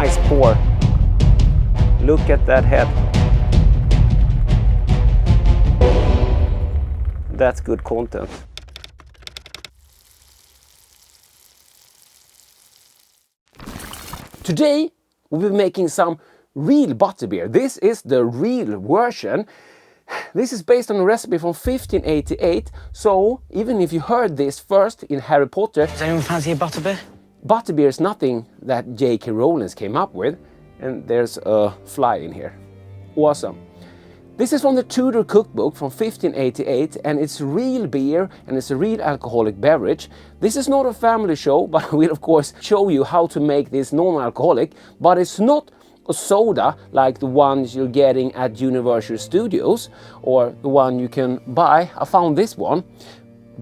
nice pour. Look at that head. That's good content. Today we'll be making some real butterbeer. This is the real version. This is based on a recipe from 1588, so even if you heard this first in Harry Potter... Does anyone fancy a butterbeer? Butterbeer is nothing that J K Rawlins came up with, and there's a fly in here. Awesome. This is from the Tudor cookbook from 1588, and it's real beer and it's a real alcoholic beverage. This is not a family show, but we'll of course show you how to make this non-alcoholic, but it's not a soda like the ones you're getting at Universal Studios or the one you can buy. I found this one,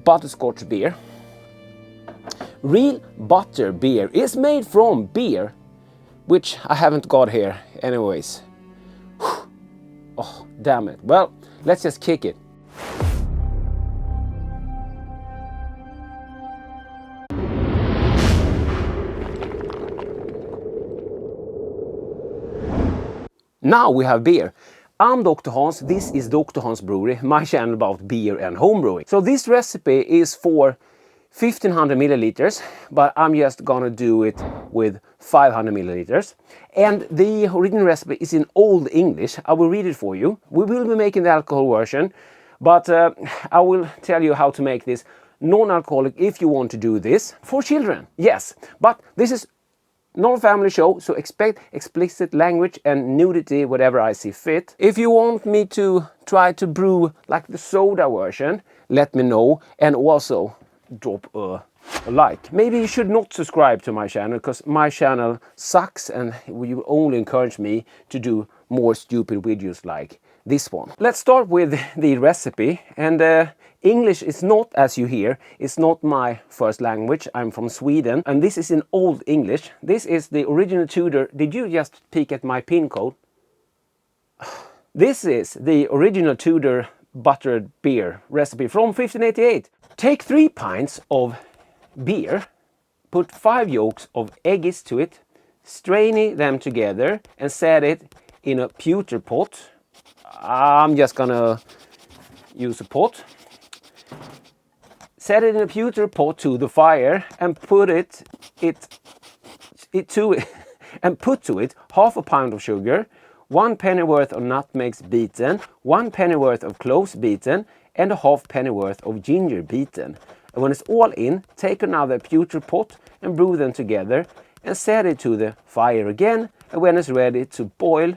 Butterscotch beer. Real butter beer is made from beer, which I haven't got here anyways. Oh, damn it. Well, let's just kick it. Now we have beer. I'm Dr. Hans, this is Dr. Hans Brewery, my channel about beer and homebrewing. So this recipe is for 1500 milliliters, but I'm just gonna do it with 500 milliliters. And the original recipe is in Old English. I will read it for you. We will be making the alcohol version, but I will tell you how to make this non-alcoholic if you want to do this. For children, yes, but this is non-family show, so expect explicit language and nudity whatever I see fit. If you want me to try to brew like the soda version, let me know, and also drop a like. Maybe you should not subscribe to my channel because my channel sucks and you only encourage me to do more stupid videos like this one. Let's start with the recipe, and English is not, as you hear, it's not my first language. I'm from Sweden and this is in Old English. This is the original Tudor. Did you just peek at my pin code? This is the original Tudor ButterBeer recipe from 1588. Take 3 pints of beer, put 5 yolks of eggs to it, strain them together and set it in a pewter pot. I'm just gonna use a pot. Set it in a pewter pot to the fire and put to it half a pound of sugar, 1 penny worth of nutmegs beaten, 1 penny worth of cloves beaten, and a half penny worth of ginger beaten. And when it's all in, take another pewter pot and brew them together and set it to the fire again. And when it's ready to boil,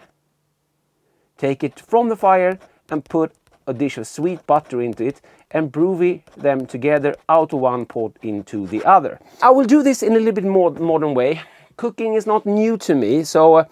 take it from the fire and put a dish of sweet butter into it and brew them together out of one pot into the other. I will do this in a little bit more modern way. Cooking is not new to me, so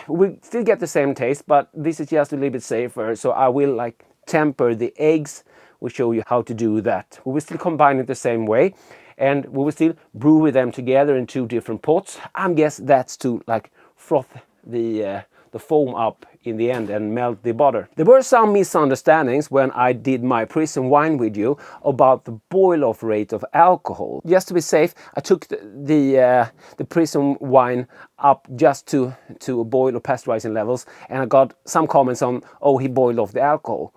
we still get the same taste, but this is just a little bit safer. So I will like temper the eggs. We'll show you how to do that. We will still combine it the same way, and we will still brew them together in 2 different pots. I guess that's to like froth the foam up in the end and melt the butter. There were some misunderstandings when I did my prison wine video about the boil-off rate of alcohol. Just to be safe, I took the prison wine up just to boil or pasteurizing levels, and I got some comments on, oh, he boiled off the alcohol.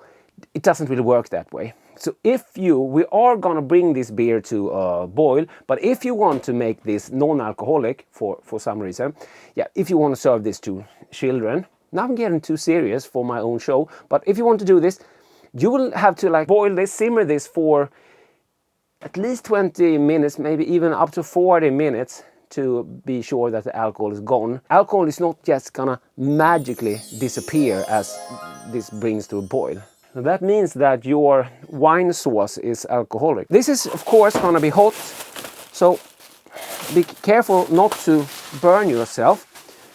It doesn't really work that way. So we are gonna bring this beer to a boil, but if you want to make this non-alcoholic for some reason, yeah, if you want to serve this to children, now I'm getting too serious for my own show, but if you want to do this, you will have to like boil this, simmer this for at least 20 minutes, maybe even up to 40 minutes to be sure that the alcohol is gone. Alcohol is not just gonna magically disappear as this brings to a boil. So that means that your wine sauce is alcoholic. This is of course gonna be hot, so be careful not to burn yourself.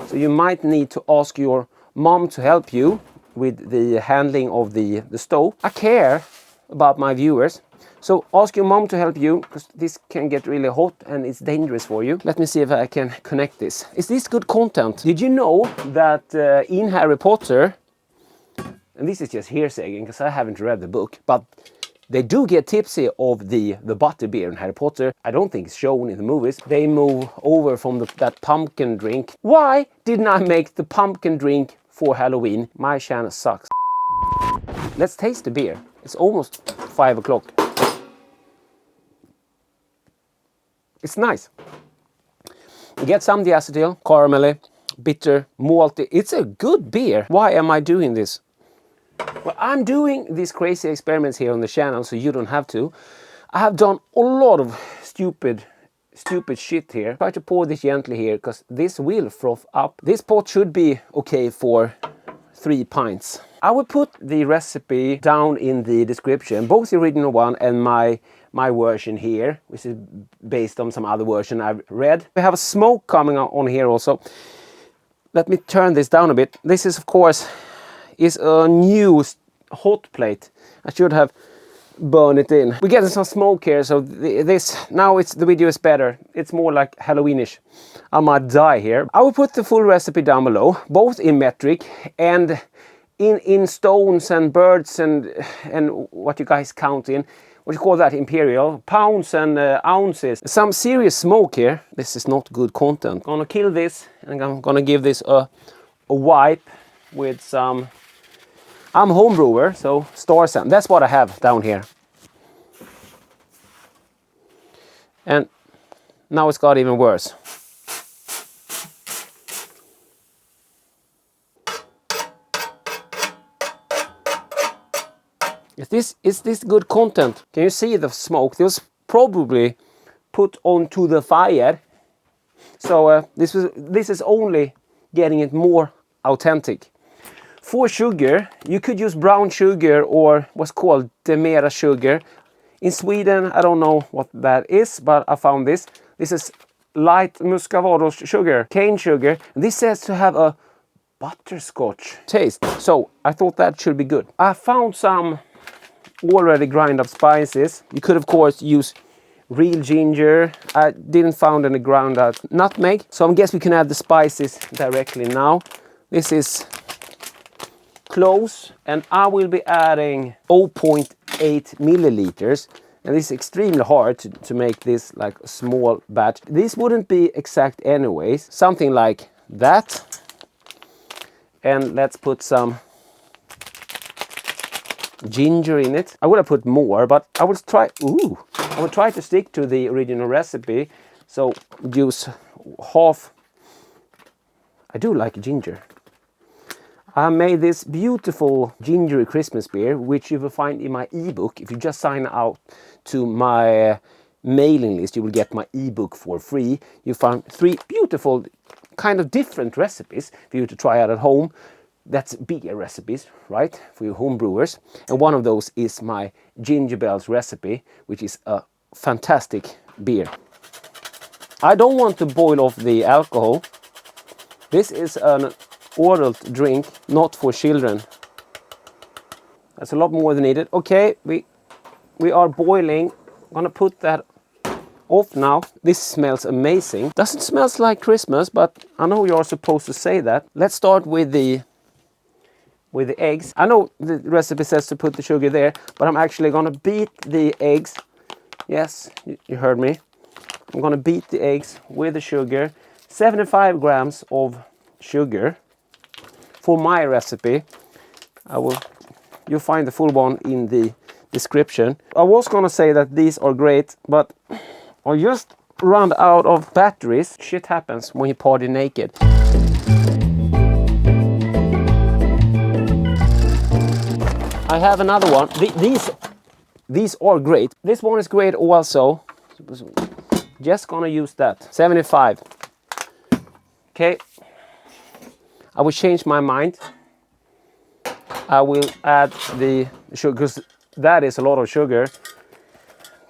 So you might need to ask your mom to help you with the handling of the stove. I care about my viewers, so ask your mom to help you because this can get really hot and it's dangerous for you. Let me see if I can connect this. Is this good content? Did you know that in Harry Potter, and this is just hearsay because I haven't read the book, but They do get tipsy of the butterbeer in Harry Potter. I don't think it's shown in the movies. They move over from that pumpkin drink. Why didn't I make the pumpkin drink for Halloween? My channel sucks. Let's taste the beer. It's almost 5 o'clock. It's nice. You get some diacetyl, caramelly, bitter, malty. It's a good beer. Why am I doing this? Well, I'm doing these crazy experiments here on the channel, so you don't have to. I have done a lot of stupid shit here. Try to pour this gently here, because this will froth up. This pot should be okay for 3 pints. I will put the recipe down in the description, both the original one and my version here, which is based on some other version I've read. We have a smoke coming on here also. Let me turn this down a bit. This is, of course, is a new hot plate. I should have burned it in. We're getting some smoke here, so the video is better. It's more like Halloweenish. I might die here. I will put the full recipe down below, both in metric and in stones and birds and what you guys count in. What you call that? Imperial. Pounds and ounces. Some serious smoke here. This is not good content. I'm gonna kill this and I'm gonna give this a wipe with some... I'm a home brewer, so Star San. That's what I have down here. And now it's got even worse. Is this good content? Can you see the smoke? This was probably put onto the fire. So this is only getting it more authentic. For sugar, you could use brown sugar or what's called Demerara sugar. In Sweden, I don't know what that is, but I found this. This is light muscovado sugar, cane sugar. This says to have a butterscotch taste. So I thought that should be good. I found some already ground up spices. You could, of course, use real ginger. I didn't find any ground out nutmeg. So I guess we can add the spices directly now. This is cloves, and I will be adding 0.8 milliliters, and this is extremely hard to make this like a small batch. This wouldn't be exact anyways, something like that. And let's put some ginger in it. I would have put more, but I will try to stick to the original recipe, so use half. I do like ginger. I made this beautiful gingery Christmas beer, which you will find in my ebook. If you just sign out to my mailing list, you will get my ebook for free. You find 3 beautiful, kind of different recipes for you to try out at home. That's beer recipes, right, for your home brewers. And one of those is my Ginger Bells recipe, which is a fantastic beer. I don't want to boil off the alcohol. This is an adult drink, not for children. That's a lot more than needed. Okay, we are boiling. I'm gonna put that off now. This smells amazing. Doesn't smell like Christmas, but I know you're supposed to say that. Let's start with the eggs. I know the recipe says to put the sugar there, but I'm actually gonna beat the eggs. Yes, you heard me. I'm gonna beat the eggs with the sugar. 75 grams of sugar. For my recipe, you'll find the full one in the description. I was gonna say that these are great, but I just ran out of batteries. Shit happens when you party naked. I have another one. These are great. This one is great also. Just gonna use that. 75. Okay. I will change my mind. I will add the sugar, because that is a lot of sugar,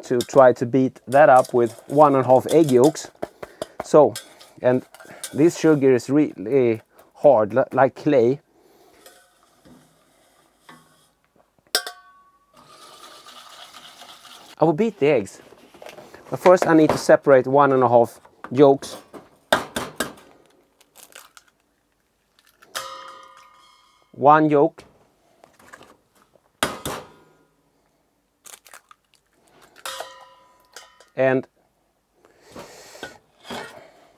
to try to beat that up with 1.5 egg yolks. So, and this sugar is really hard, like clay. I will beat the eggs. But first I need to separate 1.5 yolks. One yolk. and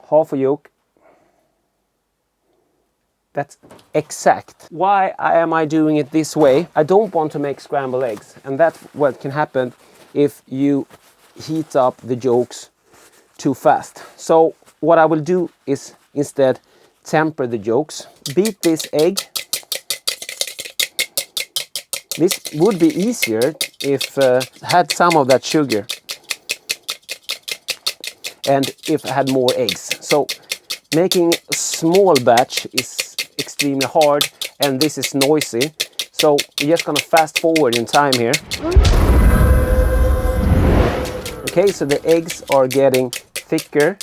half a yolk. That's exact. Why am I doing it this way? I don't want to make scrambled eggs, and that's what can happen if you heat up the yolks too fast. So what I will do is instead temper the yolks. Beat this egg. This would be easier if had some of that sugar and if I had more eggs. So making a small batch is extremely hard, and this is noisy. So we're just gonna fast forward in time here. Okay, so the eggs are getting thicker.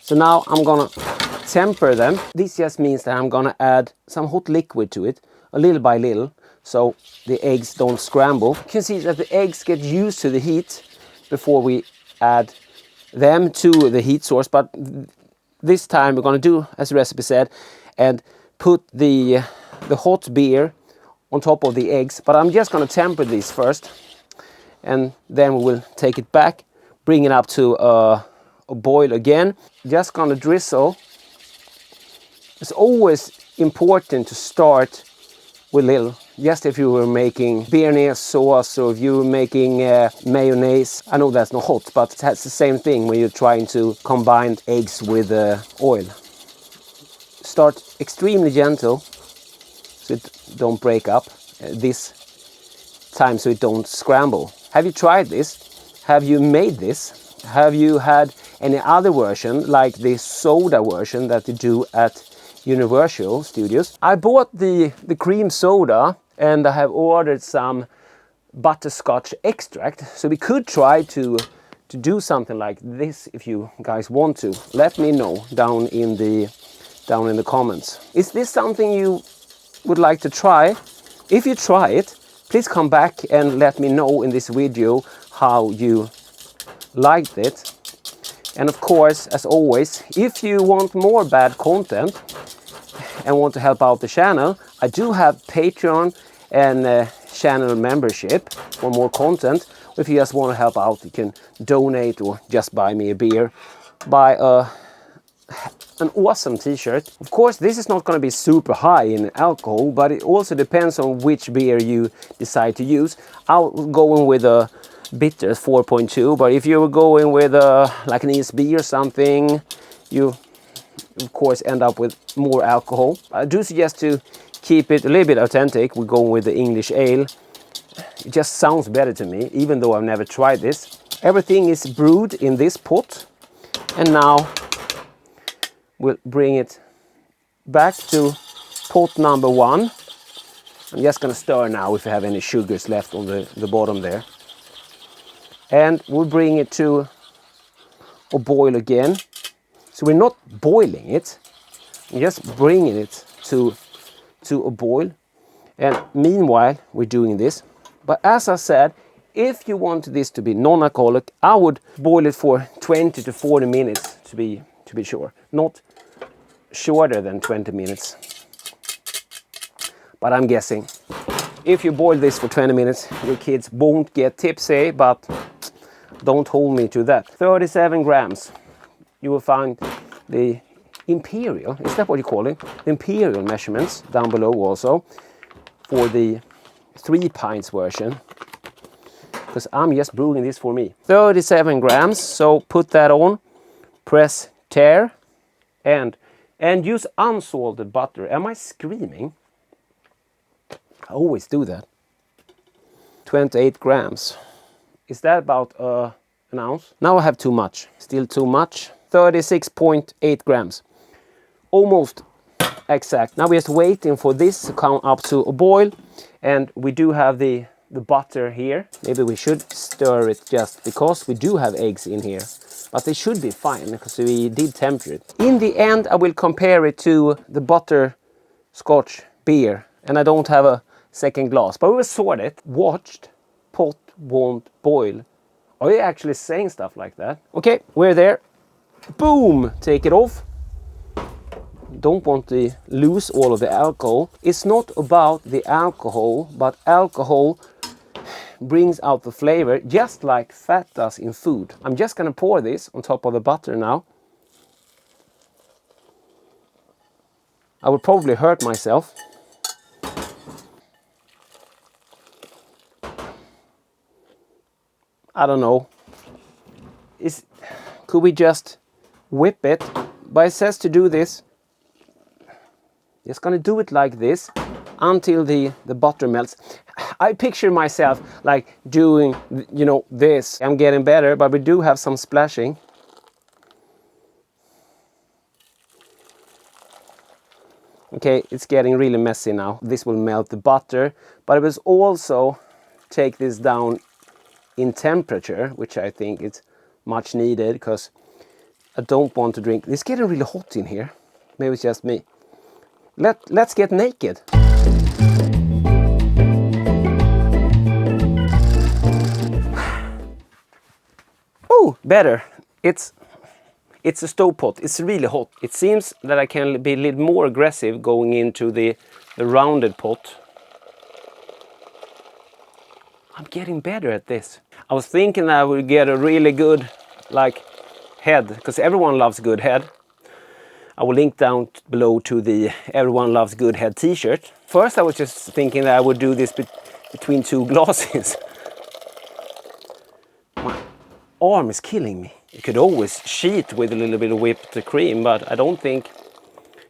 So now I'm gonna temper them. This just means that I'm gonna add some hot liquid to it, a little by little, so the eggs don't scramble. You can see that the eggs get used to the heat before we add them to the heat source, but this time we're gonna do as the recipe said and put the hot beer on top of the eggs. But I'm just gonna temper these first, and then we will take it back, bring it up to a boil again. Just gonna drizzle. It's always important to start with little. Just if you were making Beere sauce or if you were making mayonnaise. I know that's not hot, but that's the same thing when you're trying to combine eggs with oil. Start extremely gentle so it don't break up this time, so it don't scramble. Have you tried this? Have you made this? Have you had any other version like the soda version that they do at Universal Studios? I bought the cream soda and I have ordered some butterscotch extract, so we could try to do something like this if you guys want to. Let me know down in the comments. Is this something you would like to try? If you try it, please come back and let me know in this video how you liked it. And of course, as always, if you want more bad content and want to help out the channel, I do have Patreon and channel membership for more content. If you just want to help out, you can donate or just buy me a beer. Buy an awesome t-shirt. Of course, this is not going to be super high in alcohol, but it also depends on which beer you decide to use. I'll go in with a bitter 4.2, but if you were going with like an ESB or something, you of course end up with more alcohol. I do suggest to keep it a little bit authentic. We're going with the English ale. It just sounds better to me, even though I've never tried this. Everything is brewed in this pot, and now we'll bring it back to pot number 1. I'm just gonna stir now if you have any sugars left on the bottom there. And we'll bring it to a boil again. So we're not boiling it, we're just bringing it to a boil. And meanwhile, we're doing this. But as I said, if you want this to be non-alcoholic, I would boil it for 20 to 40 minutes to be sure. Not shorter than 20 minutes. But I'm guessing if you boil this for 20 minutes, your kids won't get tipsy, but don't hold me to that. 37 grams. You will find the imperial, is that what you call it? The imperial measurements down below also for the 3 pints version, because I'm just brewing this for me. 37 grams, so put that on, press tare, and use unsalted butter. Am I screaming? I always do that. 28 grams. Is that about an ounce? Now I have too much. Still too much. 36.8 grams. Almost exact. Now we're just waiting for this to come up to a boil. And we do have the butter here. Maybe we should stir it just because we do have eggs in here. But they should be fine because we did temper it. In the end, I will compare it to the Butterscotch beer. And I don't have a second glass. But we will sort it. Watched. Pot won't boil. Are you actually saying stuff like that? Okay, we're there. Boom! Take it off. Don't want to lose all of the alcohol. It's not about the alcohol, but alcohol brings out the flavor just like fat does in food. I'm just gonna pour this on top of the butter now. I would probably hurt myself. I don't know. Could we just whip it? But it says to do this. Just gonna do it like this until the butter melts. I picture myself like doing, you know, this. I'm getting better, but we do have some splashing. Okay, it's getting really messy now. This will melt the butter, but it will also take this down in temperature, which I think is much needed because I don't want to drink. It's getting really hot in here. Maybe it's just me. Let's get naked. Oh, better. It's a stove pot. It's really hot. It seems that I can be a little more aggressive going into the rounded pot. I'm getting better at this. I was thinking I would get a really good like head, because everyone loves good head. I will link down below to the Everyone Loves Good Head t-shirt. First I was just thinking that I would do this between two glasses. My arm is killing me. You could always cheat with a little bit of whipped cream, but I don't think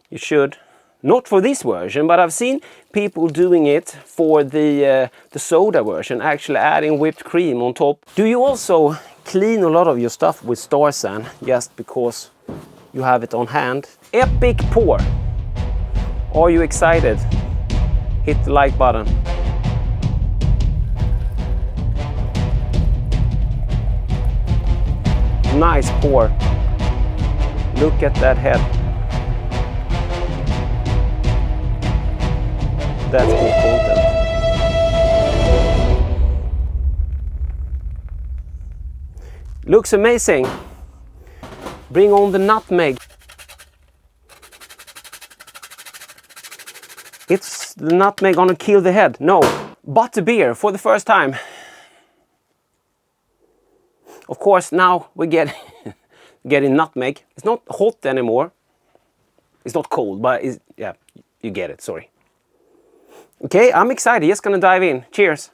you should. Not for this version, but I've seen people doing it for the soda version, actually adding whipped cream on top. Do you also clean a lot of your stuff with Star San just because you have it on hand? Epic pour! Are you excited? Hit the like button. Nice pour. Look at that head. That's good content. Looks amazing. Bring on the nutmeg. It's the nutmeg gonna kill the head. No. Butterbeer for the first time. Of course, now we get getting nutmeg. It's not hot anymore. It's not cold, but it's, yeah, you get it, sorry. Okay, I'm excited, just gonna dive in. Cheers.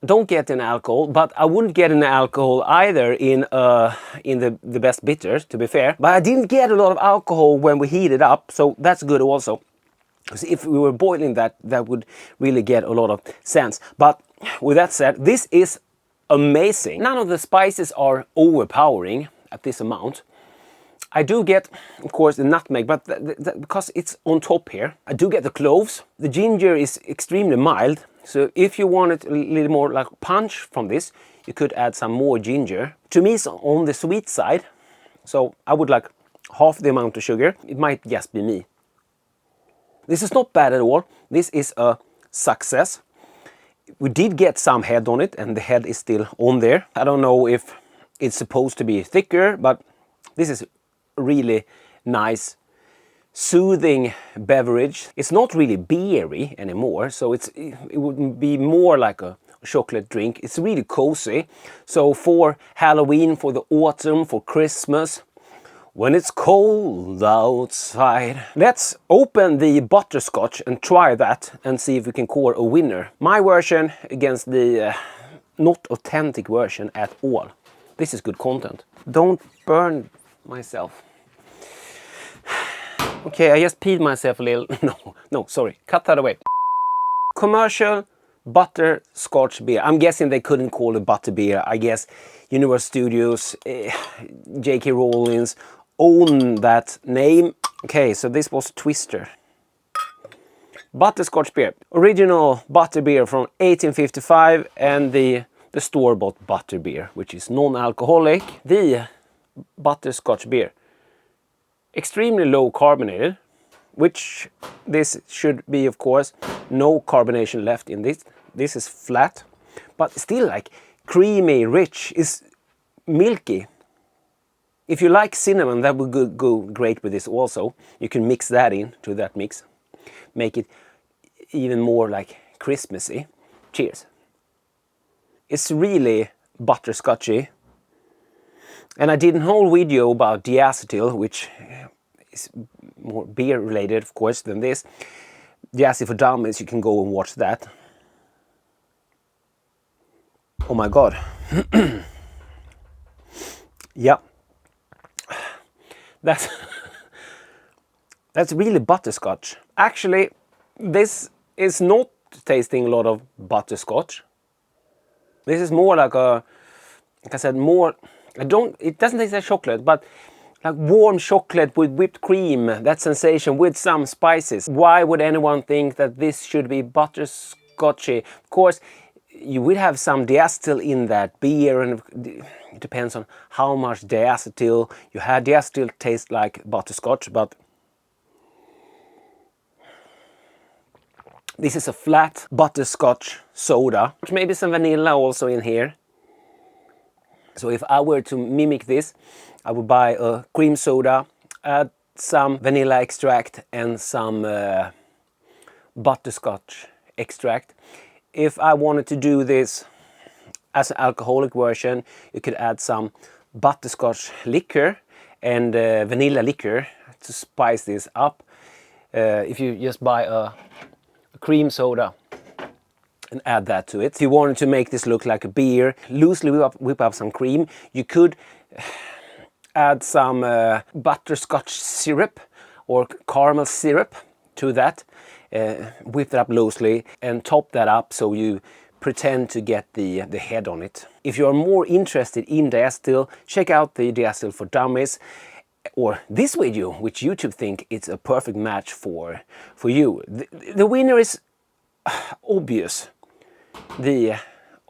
Don't get an alcohol, but I wouldn't get an alcohol either in the best bitters, to be fair. But I didn't get a lot of alcohol when we heat it up, so that's good also. Because if we were boiling that, that would really get a lot of sense. But with that said, this is amazing. None of the spices are overpowering at this amount. I do get, of course, the nutmeg, but because it's on top here, I do get the cloves. The ginger is extremely mild, so if you wanted a little more like punch from this, you could add some more ginger. To me, it's on the sweet side, so I would like half the amount of sugar. It might just be me. This is not bad at all. This is a success. We did get some head on it, and the head is still on there. I don't know if it's supposed to be thicker, but this is really nice, soothing beverage. It's not really beery anymore, so it would be more like a chocolate drink. It's really cozy. So for Halloween, for the autumn, for Christmas, when it's cold outside. Let's open the butterscotch and try that and see if we can call a winner. My version against the not authentic version at all. This is good content. Don't burn myself. Okay, I just peed myself a little. No, sorry. Cut that away. Commercial butterscotch beer. I'm guessing they couldn't call it butterbeer. I guess Universal Studios, J K Rawlins own that name. Okay, so this was Twister. Butterscotch beer. Original butterbeer from 1855 and the store-bought butterbeer, which is non-alcoholic. The butterscotch beer. Extremely low carbonated, which this should be, of course. No carbonation left in this. This is flat, but still like creamy, rich, is milky. If you like cinnamon, that would go great with this also. You can mix that in to that mix. Make it even more like Christmassy. Cheers. It's really butterscotchy. And I did a whole video about diacetyl, which is more beer related, of course, than this. Diacetyl for Dummies, you can go and watch that. Oh my god. Yeah. That's really butterscotch. Actually, this is not tasting a lot of butterscotch. This is more like I said, more, it doesn't taste like chocolate, but like warm chocolate with whipped cream, that sensation with some spices. Why would anyone think that this should be butterscotchy? Of course, you will have some diacetyl in that beer, and it depends on how much diacetyl you had. Diacetyl tastes like butterscotch, but this is a flat butterscotch soda. Maybe some vanilla also in here. So if I were to mimic this, I would buy a cream soda, add some vanilla extract and some butterscotch extract. If I wanted to do this as an alcoholic version, you could add some butterscotch liquor and vanilla liquor to spice this up. If you just buy a cream soda and add that to it. If you wanted to make this look like a beer, loosely whip up some cream. You could add some butterscotch syrup or caramel syrup to that. Whip that up loosely and top that up so you pretend to get the head on it. If you are more interested in diacetyl, check out the Diacetyl for Dummies or this video, which YouTube think it's a perfect match for you. The winner is obvious. The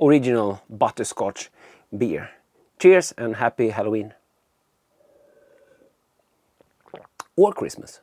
original butterscotch beer. Cheers and happy Halloween. Or Christmas.